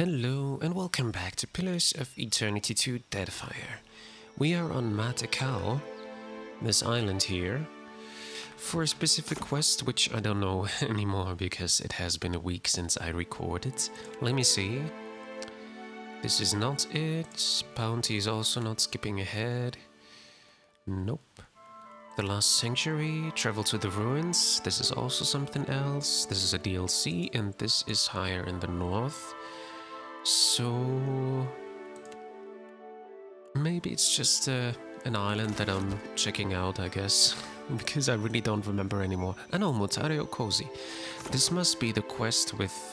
Hello and welcome back to Pillars of Eternity 2 Deadfire. We are on Motare, this island here, for a specific quest which I don't know anymore because it has been a week since I recorded. Let me see. This is not it. Bounty is also not skipping ahead. Nope. The Last Sanctuary, Travel to the Ruins. This is also something else. This is a DLC and this is higher in the north. So maybe it's just an island that I'm checking out, I guess, because I really don't remember anymore. I know, Motare or Kōzi. This must be the quest with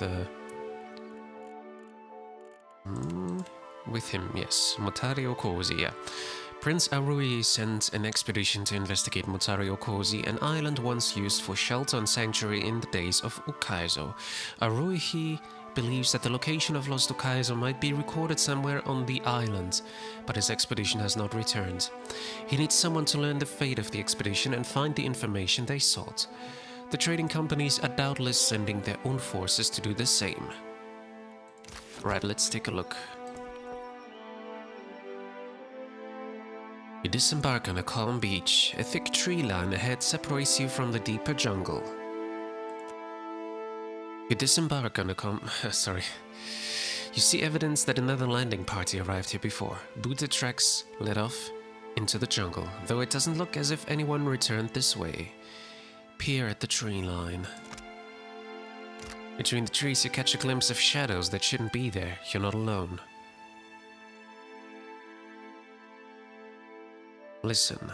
him, yes. Motare or Kōzi, yeah. Prince Arui sent an expedition to investigate Motare or Kōzi, an island once used for shelter and sanctuary in the days of Ukaizo. Arui believes that the location of Lost Ukaizo might be recorded somewhere on the island, but his expedition has not returned. He needs someone to learn the fate of the expedition and find the information they sought. The trading companies are doubtless sending their own forces to do the same. Right, let's take a look. You disembark on a calm beach. A thick tree line ahead separates you from the deeper jungle. You disembark on a You see evidence that another landing party arrived here before. Booted tracks led off into the jungle, though it doesn't look as if anyone returned this way. Peer at the tree line. Between the trees you catch a glimpse of shadows that shouldn't be there. You're not alone. Listen.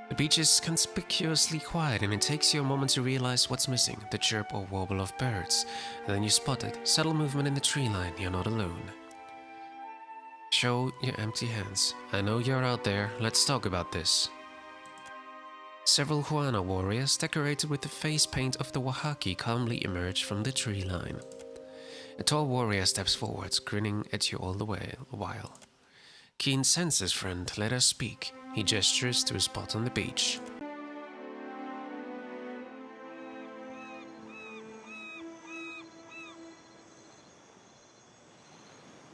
The beach is conspicuously quiet and it takes you a moment to realize what's missing, the chirp or warble of birds. And then you spot it, subtle movement in the tree line, you're not alone. Show your empty hands. I know you're out there, let's talk about this. Several Huana warriors decorated with the face paint of the Wahaki calmly emerge from the tree line. A tall warrior steps forward, grinning at you all the while. Keen senses, friend, let us speak. He gestures to a spot on the beach.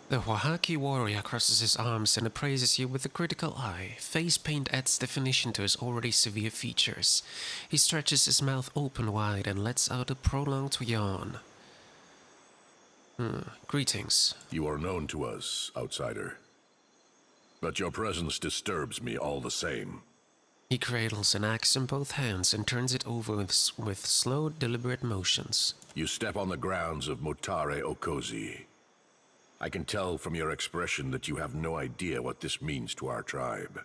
The Wahaki warrior crosses his arms and appraises you with a critical eye. Face paint adds definition to his already severe features. He stretches his mouth open wide and lets out a prolonged yawn. Greetings. You are known to us, outsider. But your presence disturbs me all the same. He cradles an axe in both hands and turns it over with slow, deliberate motions. You step on the grounds of Motare or Kōzi. I can tell from your expression that you have no idea what this means to our tribe.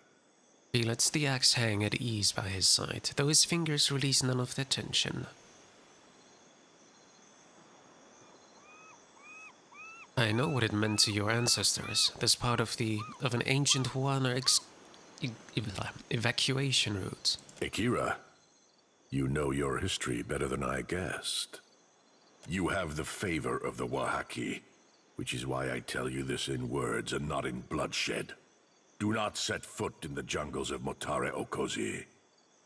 He lets the axe hang at ease by his side, though his fingers release none of their tension. I know what it meant to your ancestors. This part of an ancient Huana evacuation route. Akira, you know your history better than I guessed. You have the favor of the Wahaki, which is why I tell you this in words and not in bloodshed. Do not set foot in the jungles of Motare or Kōzi.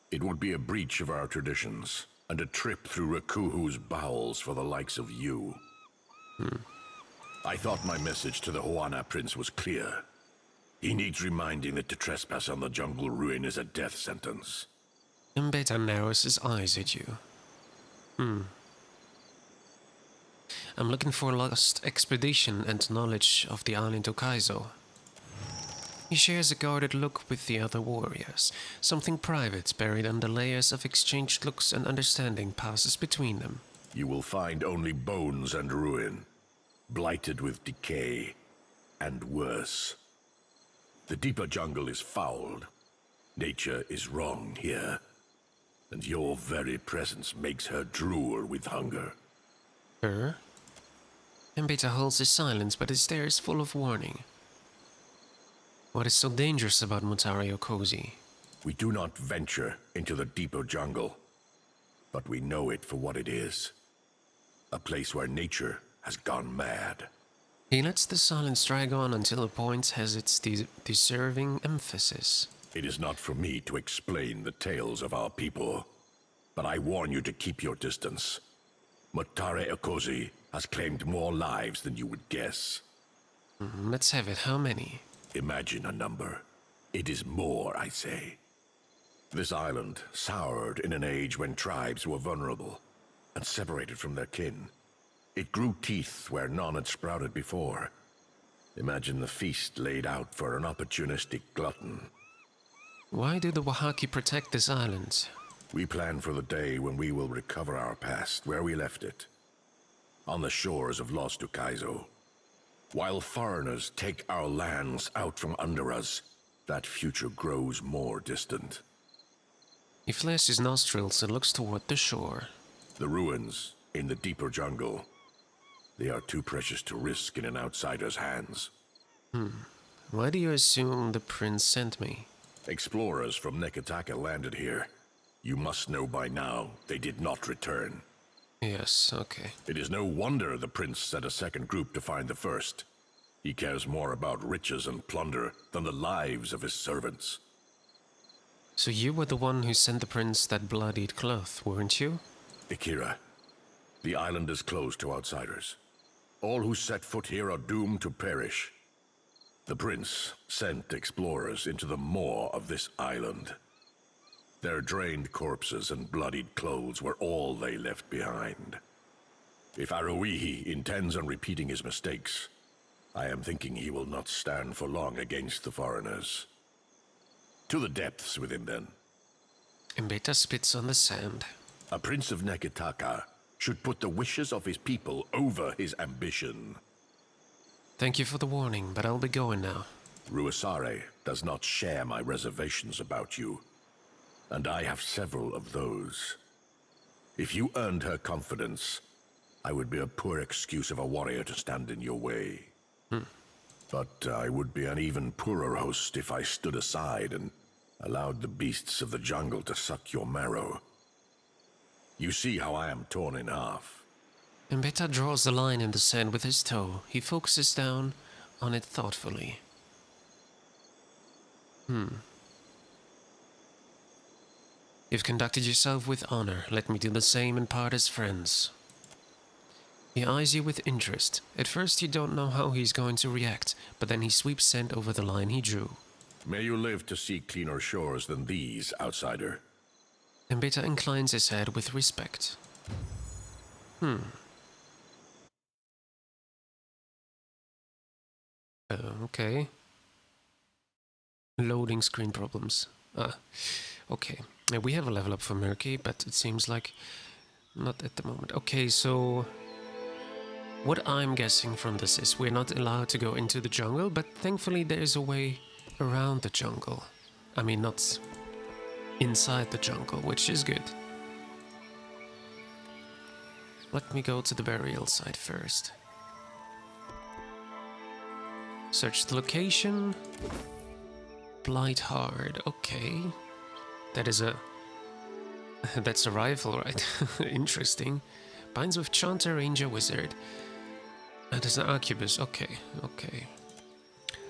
It would be a breach of our traditions, and a trip through Rakuhu's bowels for the likes of you. I thought my message to the Huana prince was clear. He needs reminding that to trespass on the jungle ruin is a death sentence. Mbeta narrows his eyes at you. I'm looking for a lost expedition and knowledge of the island Ukaizo. He shares a guarded look with the other warriors. Something private, buried under layers of exchanged looks and understanding, passes between them. You will find only bones and ruin, blighted with decay, and worse. The deeper jungle is fouled. Nature is wrong here, and your very presence makes her drool with hunger. Her? Mbeta holds his silence, but his stare is full of warning. What is so dangerous about Motare or Kōzi? We do not venture into the deeper jungle, but we know it for what it is. A place where nature has gone mad. He lets the silence drag on until a point has its deserving emphasis. It is not for me to explain the tales of our people, but I warn you to keep your distance. Motare or Kōzi has claimed more lives than you would guess. Let's have it. How many? Imagine a number. It is more, I say. This island soured in an age when tribes were vulnerable and separated from their kin. It grew teeth where none had sprouted before. Imagine the feast laid out for an opportunistic glutton. Why do the Wahaki protect this island? We plan for the day when we will recover our past where we left it. On the shores of Lost Ukaizo. While foreigners take our lands out from under us, that future grows more distant. He flares his nostrils and looks toward the shore. The ruins in the deeper jungle. They are too precious to risk in an outsider's hands. Why do you assume the prince sent me? Explorers from Nekataka landed here. You must know by now they did not return. Yes, okay. It is no wonder the prince sent a second group to find the first. He cares more about riches and plunder than the lives of his servants. So you were the one who sent the prince that bloodied cloth, weren't you? Akira, the island is closed to outsiders. All who set foot here are doomed to perish. The prince sent explorers into the maw of this island. Their drained corpses and bloodied clothes were all they left behind. If Aruihi intends on repeating his mistakes, I am thinking he will not stand for long against the foreigners. To the depths with him, then. Mbeta spits on the sand. A prince of Nekataka should put the wishes of his people over his ambition. Thank you for the warning, but I'll be going now. Ruasare does not share my reservations about you, and I have several of those. If you earned her confidence, I would be a poor excuse of a warrior to stand in your way. But I would be an even poorer host if I stood aside and allowed the beasts of the jungle to suck your marrow. You see how I am torn in half. Mbeta draws the line in the sand with his toe. He focuses down on it thoughtfully. You've conducted yourself with honor. Let me do the same and part as friends. He eyes you with interest. At first you don't know how he's going to react, but then he sweeps sand over the line he drew. May you live to see cleaner shores than these, outsider. Mbeta inclines his head with respect. Okay. Loading screen problems. Okay. We have a level up for Murky, but it seems like not at the moment. Okay, so what I'm guessing from this is we're not allowed to go into the jungle, but thankfully there is a way around the jungle. I mean, not inside the jungle, which is good. Let me go to the burial site first. Search the location. Blight Hard, okay. That is a... that's a rifle, right? Interesting. Binds with Chanter, Ranger, Wizard. That is an Arquebus, okay.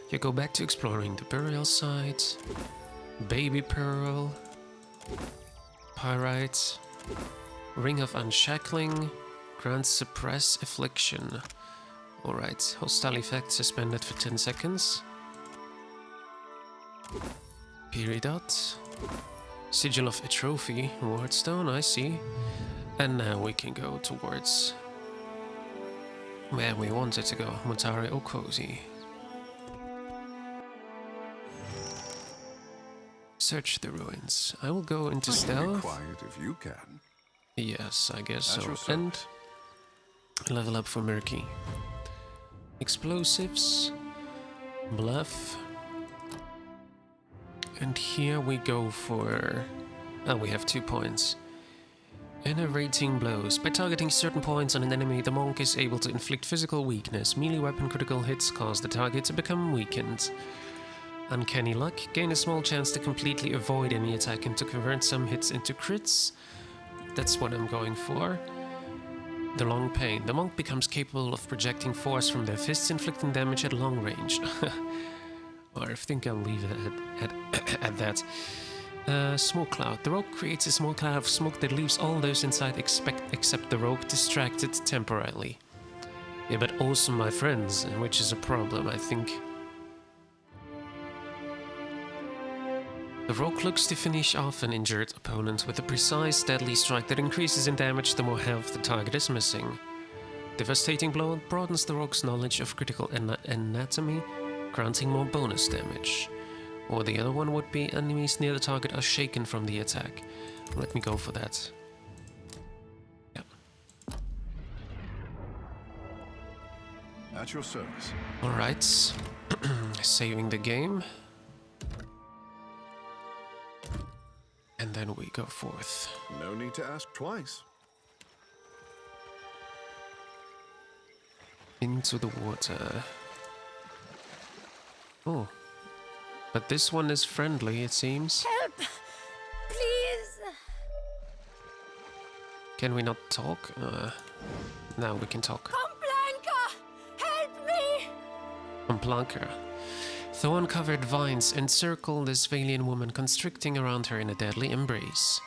You go back to exploring the burial site. Baby Pearl. Pyrite. Ring of Unshackling. Grants Suppress Affliction. Alright, hostile effect suspended for 10 seconds. Peridot. Sigil of Atrophy, Wardstone, I see. And now we can go towards where we wanted to go, Motare or Kōzi. Search the ruins. I will go into stealth. Be quiet if you can. Yes, I guess At so. your service. And level up for Murky. Explosives. Bluff. And here we go for... oh, we have 2 points. Enervating blows. By targeting certain points on an enemy, the monk is able to inflict physical weakness. Melee weapon critical hits cause the target to become weakened. Uncanny luck. Gain a small chance to completely avoid any attack and to convert some hits into crits. That's what I'm going for. The long pain. The monk becomes capable of projecting force from their fists, inflicting damage at long range. Or I think I'll leave it at that. Smoke cloud. The rogue creates a small cloud of smoke that leaves all those inside except the rogue distracted temporarily. Yeah, but also my friends, which is a problem, I think. The rogue looks to finish off an injured opponent with a precise, deadly strike that increases in damage the more health the target is missing. Devastating blow broadens the rogue's knowledge of critical anatomy, granting more bonus damage. Or the other one would be enemies near the target are shaken from the attack. Let me go for that. Yeah. At your service. Alright. Saving the game. And then we go forth. No need to ask twice. Into the water. Oh. But this one is friendly, it seems. Help! Please! Can we not talk? Now we can talk. Blanca! Help me! On Blanca. Thorn-covered vines encircle this Valian woman, constricting around her in a deadly embrace.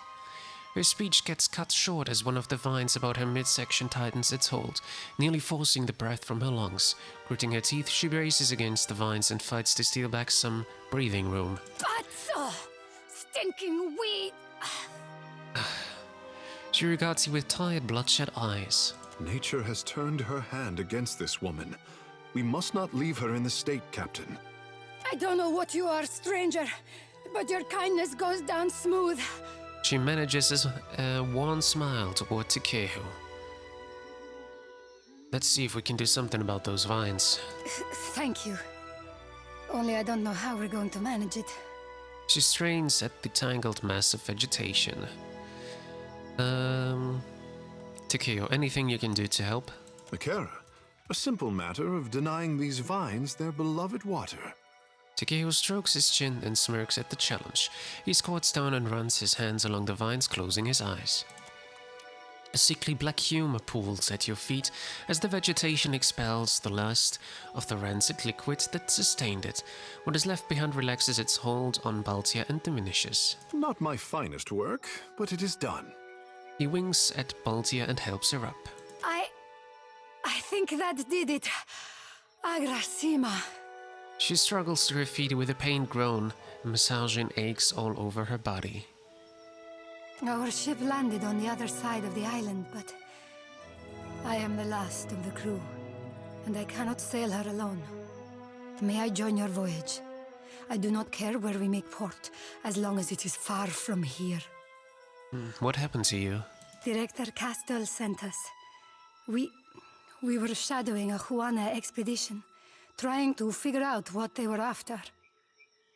Her speech gets cut short as one of the vines about her midsection tightens its hold, nearly forcing the breath from her lungs. Gritting her teeth, she braces against the vines and fights to steal back some breathing room. Pazzo! Stinking weed! She regards you with tired, bloodshot eyes. Nature has turned her hand against this woman. We must not leave her in the state, Captain. I don't know what you are, stranger, but your kindness goes down smooth. She manages a wan smile toward Takeo. Let's see if we can do something about those vines. Thank you. Only I don't know how we're going to manage it. She strains at the tangled mass of vegetation. Takeo, anything you can do to help? Makara, a simple matter of denying these vines their beloved water. Takeo strokes his chin and smirks at the challenge. He squats down and runs his hands along the vines, closing his eyes. A sickly black humor pools at your feet as the vegetation expels the lust of the rancid liquid that sustained it. What is left behind relaxes its hold on Baltia and diminishes. Not my finest work, but it is done. He winks at Baltia and helps her up. I think that did it. Agrasima. She struggles to her feet with a pained groan, massaging aches all over her body. Our ship landed on the other side of the island, but I am the last of the crew, and I cannot sail her alone. May I join your voyage? I do not care where we make port, as long as it is far from here. What happened to you? Director Castel sent us. We were shadowing a Juana expedition, trying to figure out what they were after.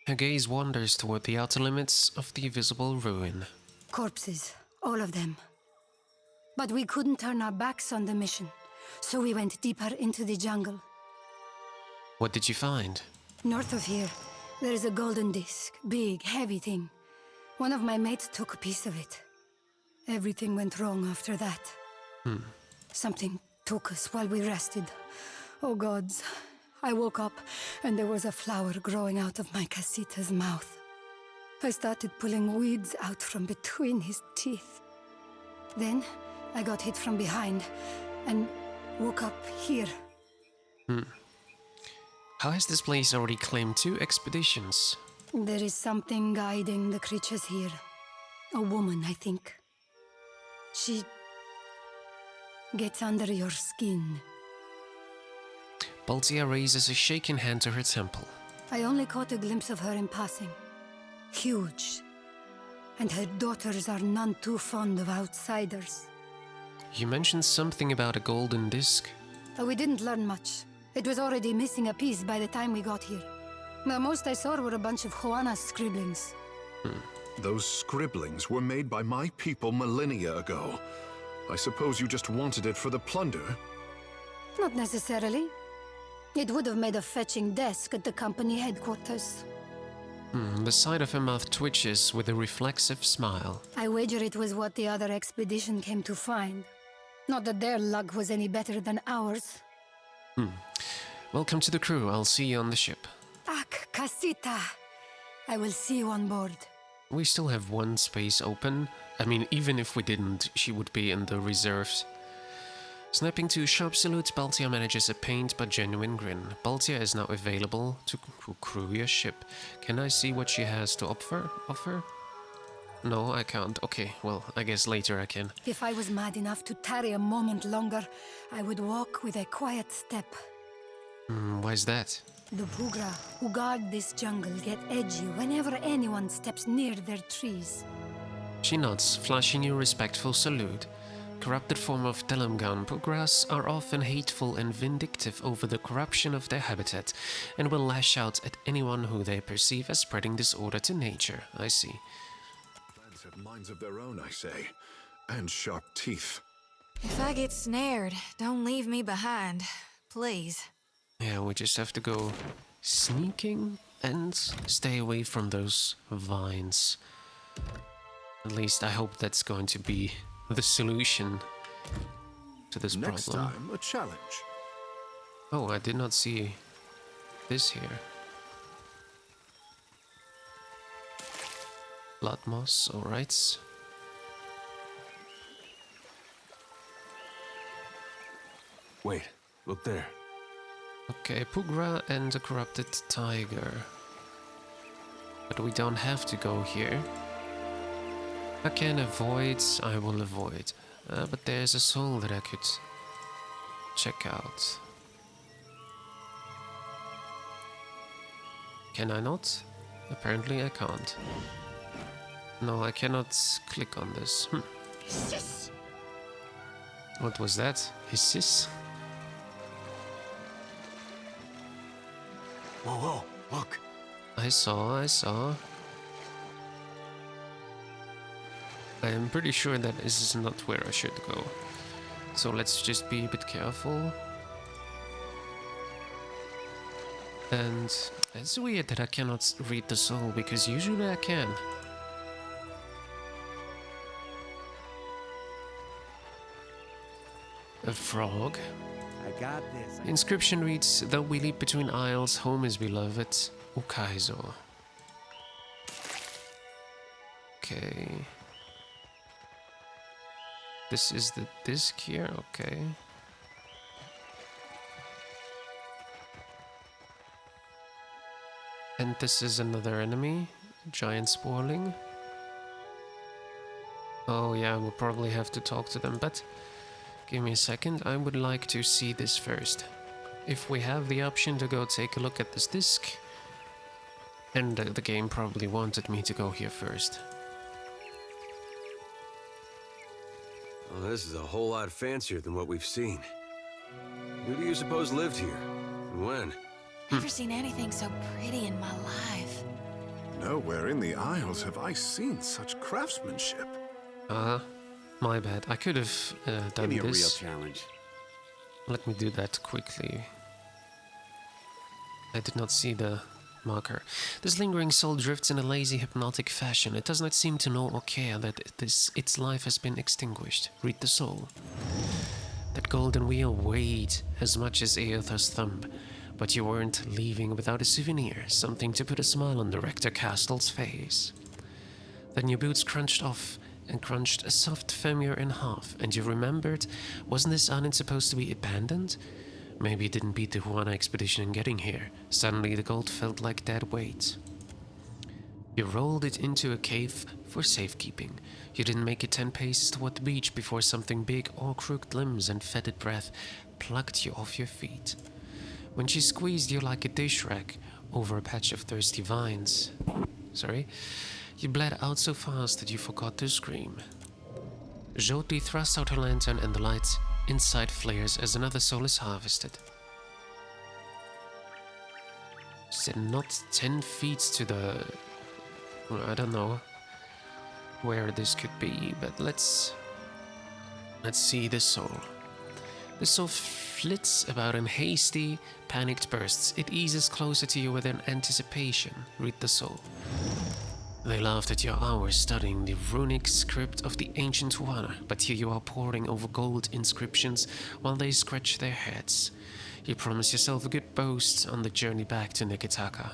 Her gaze wanders toward the outer limits of the visible ruin. Corpses, all of them. But we couldn't turn our backs on the mission, so we went deeper into the jungle. What did you find? North of here, there is a golden disc, big, heavy thing. One of my mates took a piece of it. Everything went wrong after that. Something took us while we rested. Oh gods. I woke up and there was a flower growing out of my Casita's mouth. I started pulling weeds out from between his teeth. Then I got hit from behind and woke up here. How has this place already claimed 2 expeditions? There is something guiding the creatures here. A woman, I think. She gets under your skin. Baltia raises a shaking hand to her temple. I only caught a glimpse of her in passing. Huge. And her daughters are none too fond of outsiders. You mentioned something about a golden disc. We didn't learn much. It was already missing a piece by the time we got here. The most I saw were a bunch of Juana's scribblings. Those scribblings were made by my people millennia ago. I suppose you just wanted it for the plunder? Not necessarily. It would have made a fetching desk at the company headquarters. The side of her mouth twitches with a reflexive smile. I wager it was what the other expedition came to find. Not that their luck was any better than ours. Welcome to the crew. I'll see you on the ship. Ak, Casita! I will see you on board. We still have 1 space open. I mean, even if we didn't, she would be in the reserves. Snapping to sharp salute, Baltia manages a pained but genuine grin. Baltia is now available to crew your ship. Can I see what she has to offer? No, I can't. Okay, well, I guess later I can. If I was mad enough to tarry a moment longer, I would walk with a quiet step. Why's that? The Pugra who guard this jungle get edgy whenever anyone steps near their trees. She nods, flashing you a respectful salute. Corrupted form of Telamgan, Pugras are often hateful and vindictive over the corruption of their habitat, and will lash out at anyone who they perceive as spreading disorder to nature. I see. Plants have minds of their own, I say, and sharp teeth. If I get snared, don't leave me behind, please. Yeah, we just have to go sneaking and stay away from those vines. At least I hope that's going to be the solution to this Next problem. time, a challenge. Oh, I did not see this here. Blood moss, alright. Wait, look there. Okay, Pugra and a corrupted tiger. But we don't have to go here. I can avoid, I will avoid. But there's a soul that I could check out. Can I not? Apparently I can't. No, I cannot click on this. What was that? Hissis? Whoa, whoa, look. I saw. I am pretty sure that this is not where I should go. So let's just be a bit careful. And it's weird that I cannot read the soul, because usually I can. A frog. I got this. The inscription reads, "Though we leap between isles, home is beloved, Ukaizo." Okay. This is the disc here, okay. And this is another enemy, giant spoiling. Oh yeah, we'll probably have to talk to them, but give me a second, I would like to see this first. If we have the option to go take a look at this disc, and the game probably wanted me to go here first. Well, this is a whole lot fancier than what we've seen. Who do you suppose lived here? And when? Never seen anything so pretty in my life. Nowhere in the Isles have I seen such craftsmanship. My bad. I could have done Give me a real this. challenge. Let me do that quickly. I did not see the marker. This lingering soul drifts in a lazy, hypnotic fashion. It does not seem to know or care that its life has been extinguished. Read the soul. That golden wheel weighed as much as Aether's thumb, but you weren't leaving without a souvenir, something to put a smile on the Rector Castle's face. Then your boots crunched off and crunched a soft femur in half, and you remembered, wasn't this island supposed to be abandoned? Maybe it didn't beat the Huana expedition in getting here. Suddenly the gold felt like dead weight. You rolled it into a cave for safekeeping. You didn't make it 10 paces toward the beach before something big, all crooked limbs and fetid breath plucked you off your feet. When she squeezed you like a dish rack over a patch of thirsty vines, you bled out so fast that you forgot to scream. Jyoti thrusts out her lantern and the light inside flares as another soul is harvested. She said not 10 feet to the... I don't know where this could be, but let's see this soul. The soul flits about in hasty, panicked bursts. It eases closer to you with an anticipation. Read the soul. They laughed at your hours studying the runic script of the ancient Huana, but here you are poring over gold inscriptions while they scratch their heads. You promise yourself a good boast on the journey back to Nikitaka.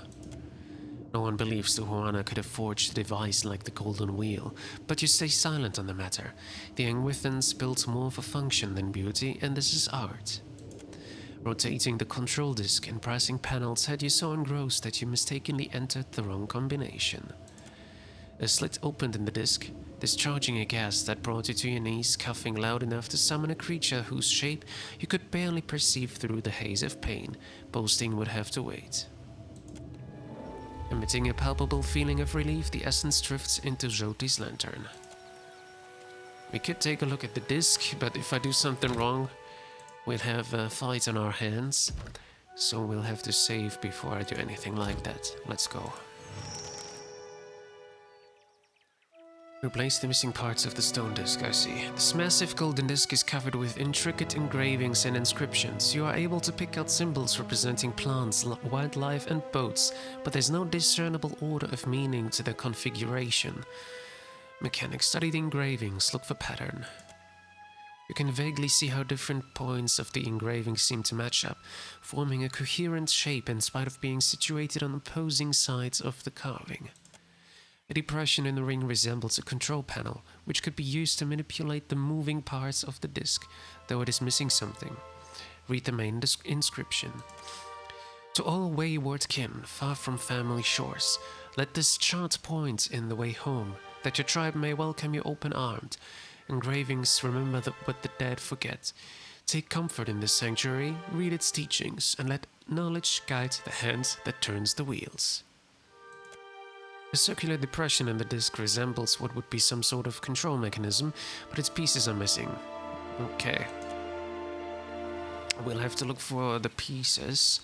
No one believes the Huana could have forged a device like the Golden Wheel, but you stay silent on the matter. The Angwithans built more for function than beauty, and this is art. Rotating the control disc and pressing panels had you so engrossed that you mistakenly entered the wrong combination. A slit opened in the disc, discharging a gas that brought you to your knees, coughing loud enough to summon a creature whose shape you could barely perceive through the haze of pain. Boasting would have to wait. Emitting a palpable feeling of relief, the essence drifts into Jyoti's lantern. We could take a look at the disc, but if I do something wrong, we'll have a fight on our hands. So we'll have to save before I do anything like that. Let's go. Replace the missing parts of the stone disc, I see. This massive golden disc is covered with intricate engravings and inscriptions. You are able to pick out symbols representing plants, wildlife and boats, but there's no discernible order of meaning to their configuration. Mechanics study the engravings, look for pattern. You can vaguely see how different points of the engraving seem to match up, forming a coherent shape in spite of being situated on opposing sides of the carving. A depression in the ring resembles a control panel, which could be used to manipulate the moving parts of the disc, though it is missing something. Read the main inscription. To all wayward kin, far from family shores, let this chart point in the way home, that your tribe may welcome you open-armed. Engravings remember what the dead forget. Take comfort in this sanctuary, read its teachings, and let knowledge guide the hand that turns the wheels. The circular depression in the disc resembles what would be some sort of control mechanism, but its pieces are missing. Okay. We'll have to look for the pieces.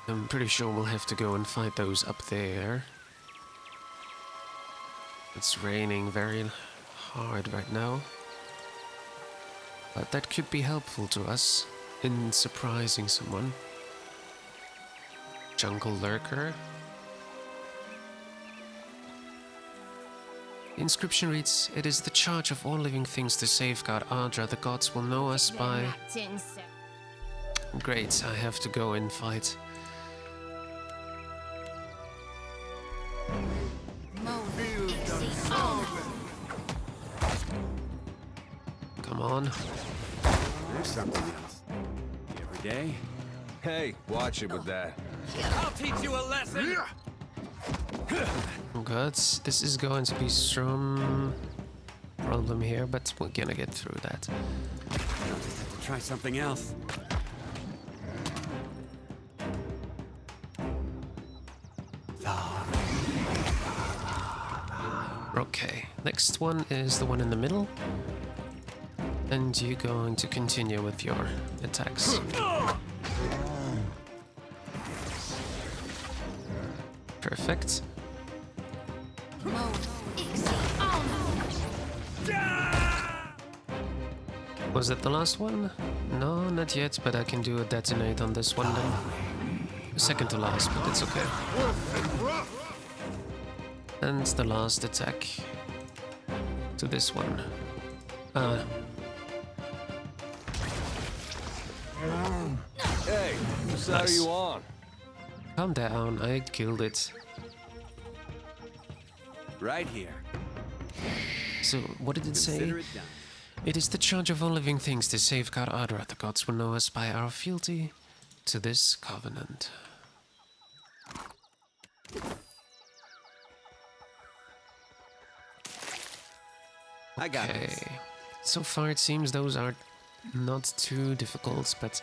I'm pretty sure we'll have to go and fight those up there. It's raining very hard right now. But that could be helpful to us in surprising someone. Jungle lurker. The inscription reads, "It is the charge of all living things to safeguard Ardra. The gods will know us by..." Great, I have to go and fight. Come on. There's something else. Every day? Hey, watch it with that. I'll teach you a lesson! Oh god, this is going to be some problem here, but we're gonna get through that. Try something else. Okay, next one is the one in the middle. And you're going to continue with your attacks. Perfect. Was that the last one? No, not yet, but I can do a detonate on this one then. Second to last, but it's okay. And the last attack to this one. Hey, whose side are you on? Calm down, I killed it. Right here. So, what did it say? Consider it done. It is the charge of all living things to safeguard Ardra. The gods will know us by our fealty to this covenant. I got this. Okay. So far it seems those are not too difficult, but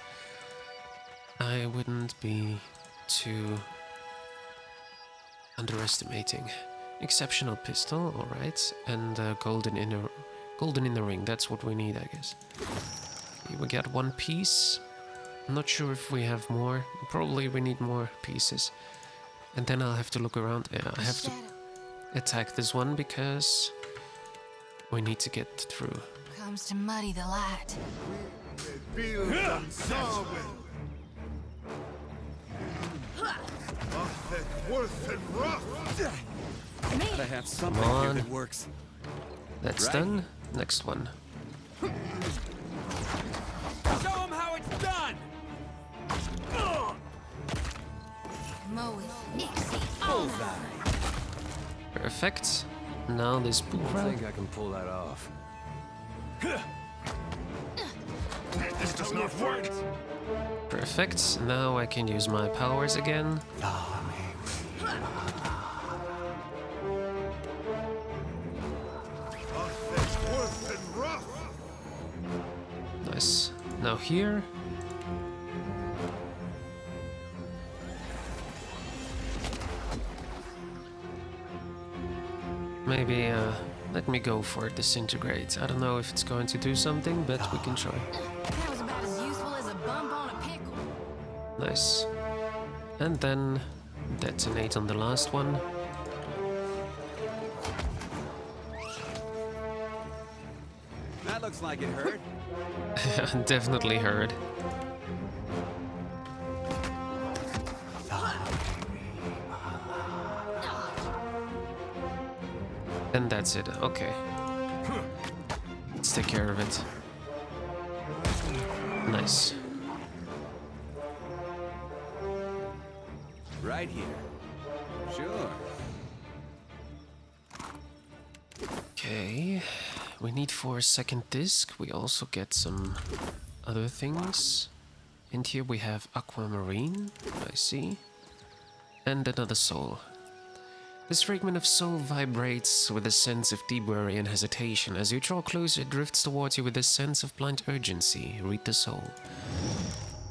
I wouldn't be too underestimating. Exceptional pistol, alright, and golden in the ring, that's what we need, I guess. We got one piece. I'm not sure if we have more. Probably we need more pieces. And then I'll have to look around. Yeah, I have to attack this one because we need to get through. Comes to muddy the light. Gotta have something Come here on. that works. That's Right. done. Next one. Show them how it's done! Mow it. Ixie. Oh. Perfect. Now this I Bura. think I can pull that off. This does not work! Perfect. Now I can use my powers again. Nice. Now here. Maybe, let me go for Disintegrate. I don't know if it's going to do something, but we can try. That was about as useful as a bump on a pickle. Nice. And then detonate on the last one. That looks like it hurt. Definitely heard. And that's it. Okay. Let's take care of it. Nice. Right here. Sure. Okay. We need for a second disc. We also get some other things. And here we have aquamarine. I see. And another soul. This fragment of soul vibrates with a sense of deep worry and hesitation. As you draw closer, it drifts towards you with a sense of blind urgency. Read the soul.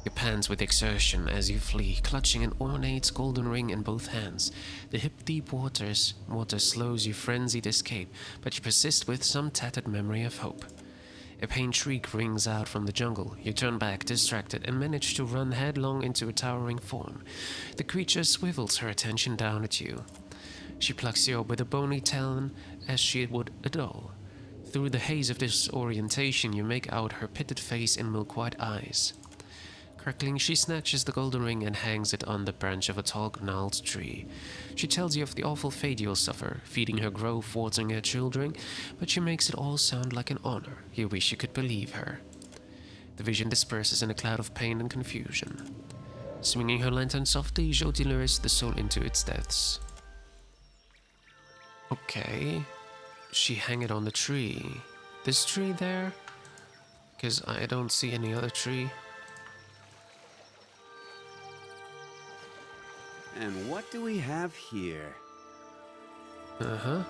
You pant with exertion as you flee, clutching an ornate golden ring in both hands. The hip-deep water slows your frenzied escape, but you persist with some tattered memory of hope. A pained shriek rings out from the jungle. You turn back, distracted, and manage to run headlong into a towering form. The creature swivels her attention down at you. She plucks you up with a bony talon as she would a doll. Through the haze of disorientation, you make out her pitted face and milk-white eyes. Crackling, she snatches the golden ring and hangs it on the branch of a tall gnarled tree. She tells you of the awful fate you'll suffer, feeding her grove, watering her children, but she makes it all sound like an honor. You wish you could believe her. The vision disperses in a cloud of pain and confusion. Swinging her lantern softly, Jyoti lures the soul into its depths. Okay. She hang it on the tree. This tree there? Because I don't see any other tree. And what do we have here? Uh-huh.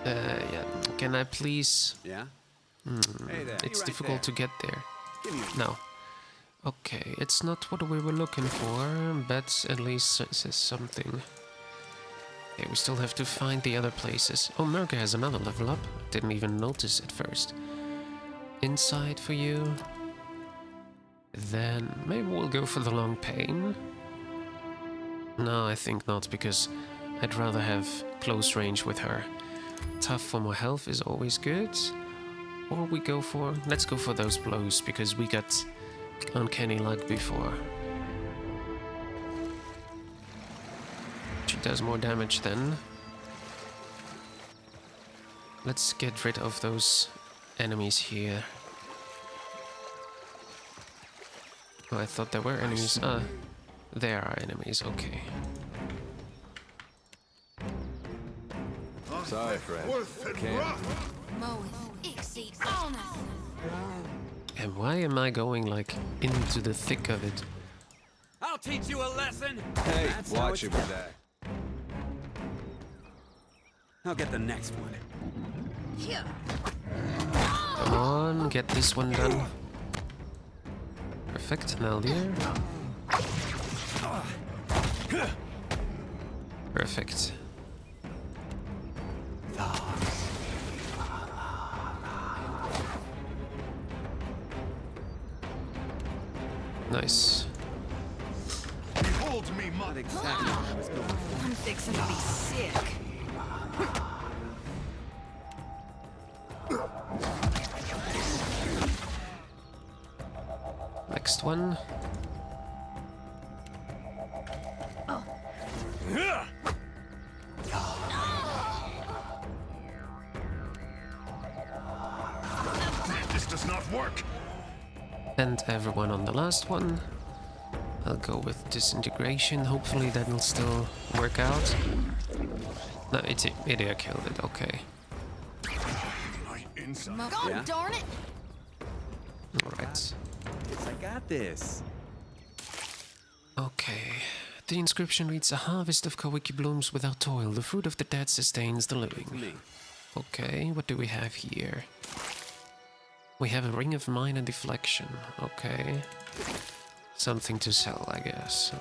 Yeah. Can I please... Yeah? Hey there. It's you right difficult to there. get there. Give me No. Okay, it's not what we were looking for, but at least it says something. Okay, we still have to find the other places. Oh, Merca has another level up. Didn't even notice at first. Inside for you. Then maybe we'll go for the long pain. No, I think not, because I'd rather have close range with her. Tough for more health is always good. Or we go for... Let's go for those blows, because we got uncanny luck before. She does more damage then. Let's get rid of those enemies here. Oh, I thought there were enemies. There are enemies, okay. Sorry, friend. Can't. And why am I going, like, into the thick of it? I'll teach you a lesson. Hey, That's how watch it's it with that. I'll get the next one. Come on, get this one done. Perfect, now there. Perfect. Nice. Behold me, Not mother. exactly what I was going for. I'm fixing to be sick. Next one. This does not work. And everyone on the last one. I'll go with disintegration. Hopefully that will still work out. No, it killed it. Okay. God Yeah? darn it! Alright. Yes, I got this. Okay. The inscription reads, "A harvest of Kawiki blooms without toil. The fruit of the dead sustains the living." Me. Okay, what do we have here? We have a ring of minor deflection. Okay. Something to sell, I guess.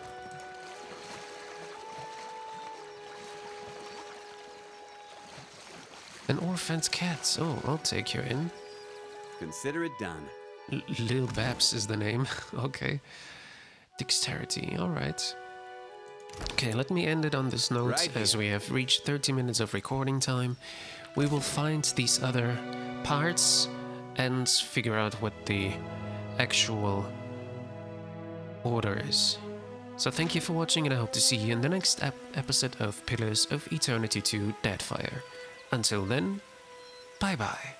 An orphaned cat. Oh, I'll take you in. Consider it done. Lil Babs is the name. Okay. Dexterity. Alright. Okay, let me end it on this note. Right As we have reached 30 minutes of recording time, we will find these other parts and figure out what the actual order is. So thank you for watching, and I hope to see you in the next episode of Pillars of Eternity 2 Deadfire. Until then, bye bye.